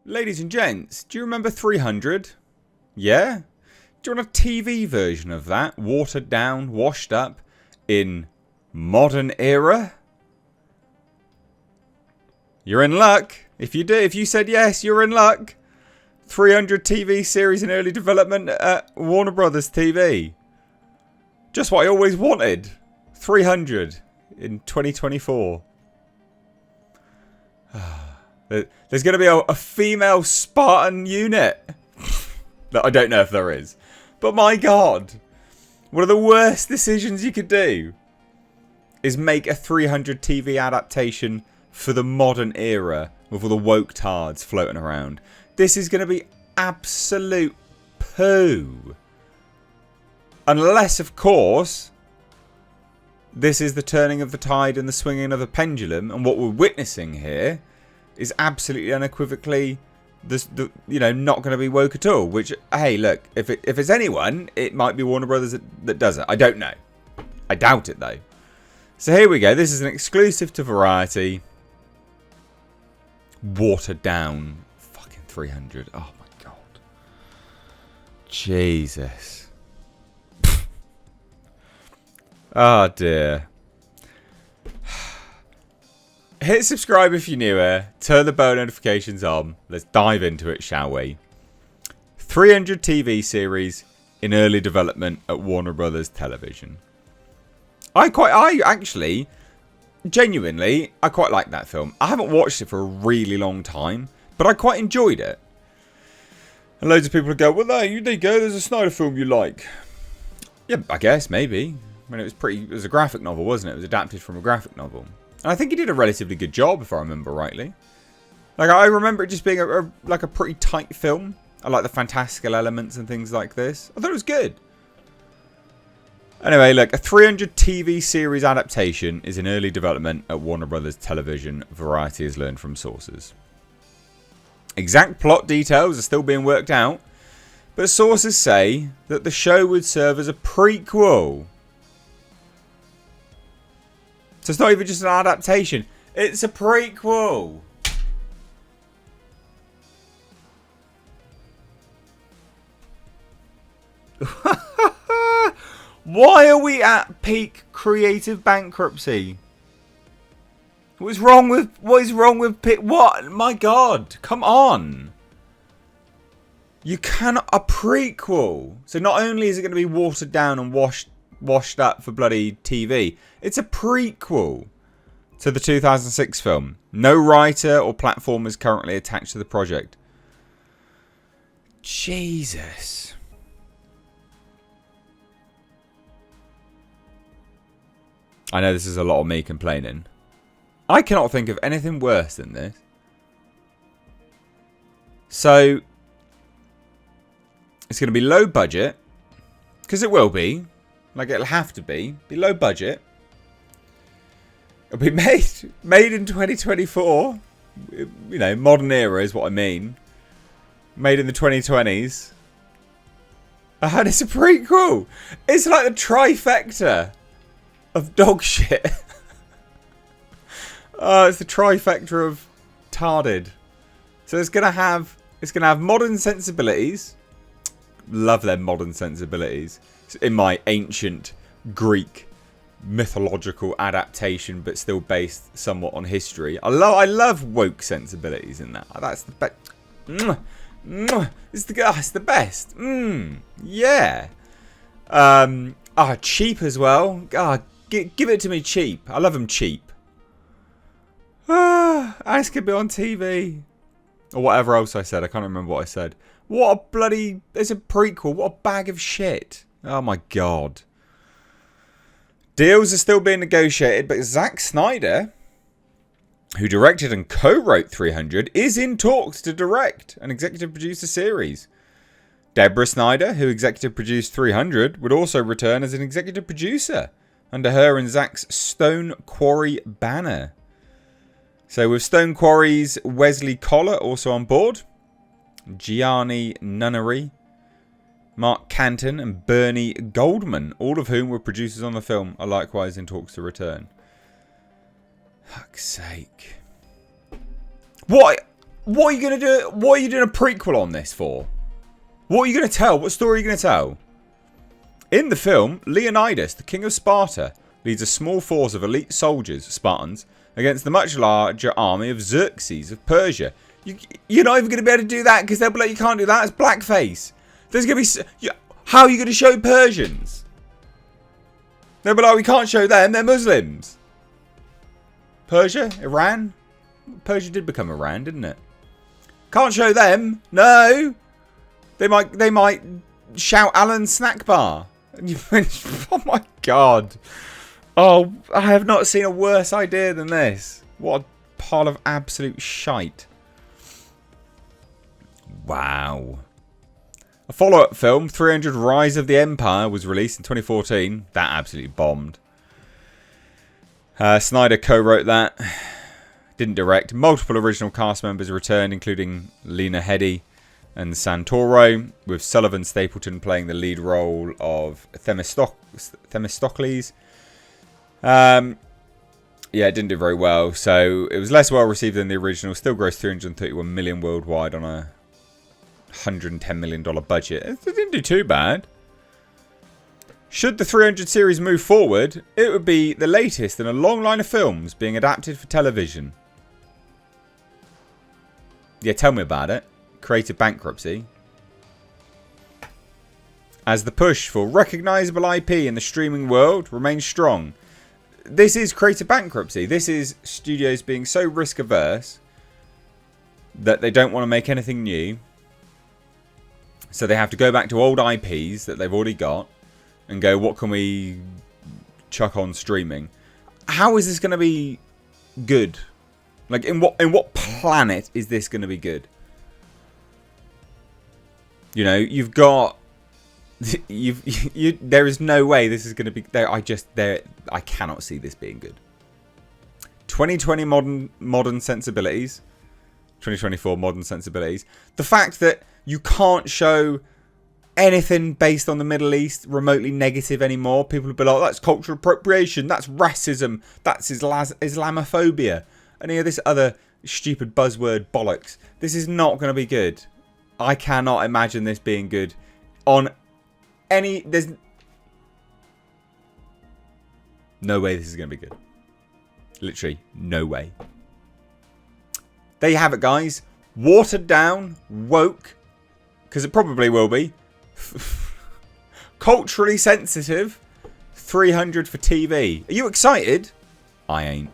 Ladies and gents, do you remember 300? Yeah? Do you want a TV version of that? Watered down, washed up, in modern era? You're in luck. If you said yes, you're in luck. 300 TV series in early development at Warner Brothers TV. Just what I always wanted. 300 in 2024. There's going to be a female Spartan unit. That I don't know if there is. But my God. One of the worst decisions you could do is make a 300 TV adaptation for the modern era with all the woke tards floating around. This is going to be absolute poo. Unless, of course, this is the turning of the tide and the swinging of the pendulum, and what we're witnessing here is absolutely unequivocally not going to be woke at all. Which, hey, look, if it's anyone, it might be Warner Brothers that does it. I don't know. I doubt it, though. So here we go. This is an exclusive to Variety. Watered down. Fucking 300. Oh, my God. Jesus. Oh, dear. Hit subscribe if you're new here. Turn the bell notifications on. Let's dive into it, shall we? 300 TV series in early development at Warner Brothers Television. I actually, genuinely, I quite like that film. I haven't watched it for a really long time, but I quite enjoyed it. And loads of people go, well, there you go. There's a Snyder film you like. Yeah, I guess, maybe. I mean, it was a graphic novel, wasn't it? It was adapted from a graphic novel. And I think he did a relatively good job, if I remember rightly. Like, I remember it just being a pretty tight film. I like the fantastical elements and things like this. I thought it was good. Anyway, look, a 300 TV series adaptation is in early development at Warner Brothers Television, Variety has learned from sources. Exact plot details are still being worked out, but sources say that the show would serve as a prequel. So it's not even just an adaptation, it's a prequel. Why are we at peak creative bankruptcy? What is wrong with what? My God, come on. You cannot a prequel. So not only is it going to be watered down and washed up for bloody TV, it's a prequel to the 2006 film. No writer or platform is currently attached to the project. Jesus. I know this is a lot of me complaining. I cannot think of anything worse than this. So, it's going to be low budget. Because it will be. Like, it'll have to be. Be low budget. It'll be made in 2024. You know, modern era is what I mean. Made in the 2020s. And it's a prequel. It's like the trifecta of dog shit. It's the trifecta of tarded. So it's gonna have modern sensibilities. Love their modern sensibilities. In my ancient Greek mythological adaptation, but still based somewhat on history. I love woke sensibilities in that. That's the best. It's the best. Yeah. Cheap as well. Give it to me cheap. I love them cheap. And it's going to be on TV. Or whatever else I said. I can't remember what I said. What a bloody... It's a prequel. What a bag of shit. Oh my God. Deals are still being negotiated, but Zack Snyder, who directed and co-wrote 300, is in talks to direct and executive produce a series. Deborah Snyder, who executive produced 300, would also return as an executive producer under her and Zack's Stone Quarry banner. So with Stone Quarry's Wesley Collar also on board, Gianni Nunnery, Mark Canton and Bernie Goldman, all of whom were producers on the film, are likewise in talks to return. Fuck's sake. What? What are you going to do? What are you doing a prequel on this for? What are you going to tell? What story are you going to tell? In the film, Leonidas, the king of Sparta, leads a small force of elite soldiers, Spartans, against the much larger army of Xerxes of Persia. You're not even going to be able to do that because they'll be like, you can't do that. It's blackface. There's going to be... How are you going to show Persians? They'll be like, we can't show them. They're Muslims. Persia? Iran? Persia did become Iran, didn't it? Can't show them. No. They might shout Alan Snack Bar. Oh my god. Oh, I have not seen a worse idea than this. What a pile of absolute shite. Wow. A follow-up film, 300 Rise of the Empire, was released in 2014. That absolutely bombed. Snyder co-wrote that. Didn't direct. Multiple original cast members returned, including Lena Headey and Santoro, with Sullivan Stapleton playing the lead role of Themistocles. Yeah, it didn't do very well, so it was less well received than the original. Still grossed $331 million worldwide on a $110 million budget. It didn't do too bad. Should the 300 series move forward, it would be the latest in a long line of films being adapted for television. Yeah, tell me about it. Creative bankruptcy. As the push for recognisable IP in the streaming world remains strong. This is creative bankruptcy. This is studios being so risk averse that they don't want to make anything new. So they have to go back to old IPs that they've already got and go, what can we chuck on streaming? How is this going to be good? Like, in what planet is this going to be good? You know, you've got... there is no way this is going to be... I cannot see this being good. 2020 modern sensibilities. 2024 modern sensibilities. The fact that you can't show anything based on the Middle East remotely negative anymore. People will be like, that's cultural appropriation, that's racism, that's Islamophobia, any of this other stupid buzzword bollocks. This is not going to be good. I cannot imagine this being good on any... There's no way this is going to be good. Literally, no way. There you have it, guys. Watered down, woke, because it probably will be. Culturally sensitive, 300 for TV. Are you excited? I ain't.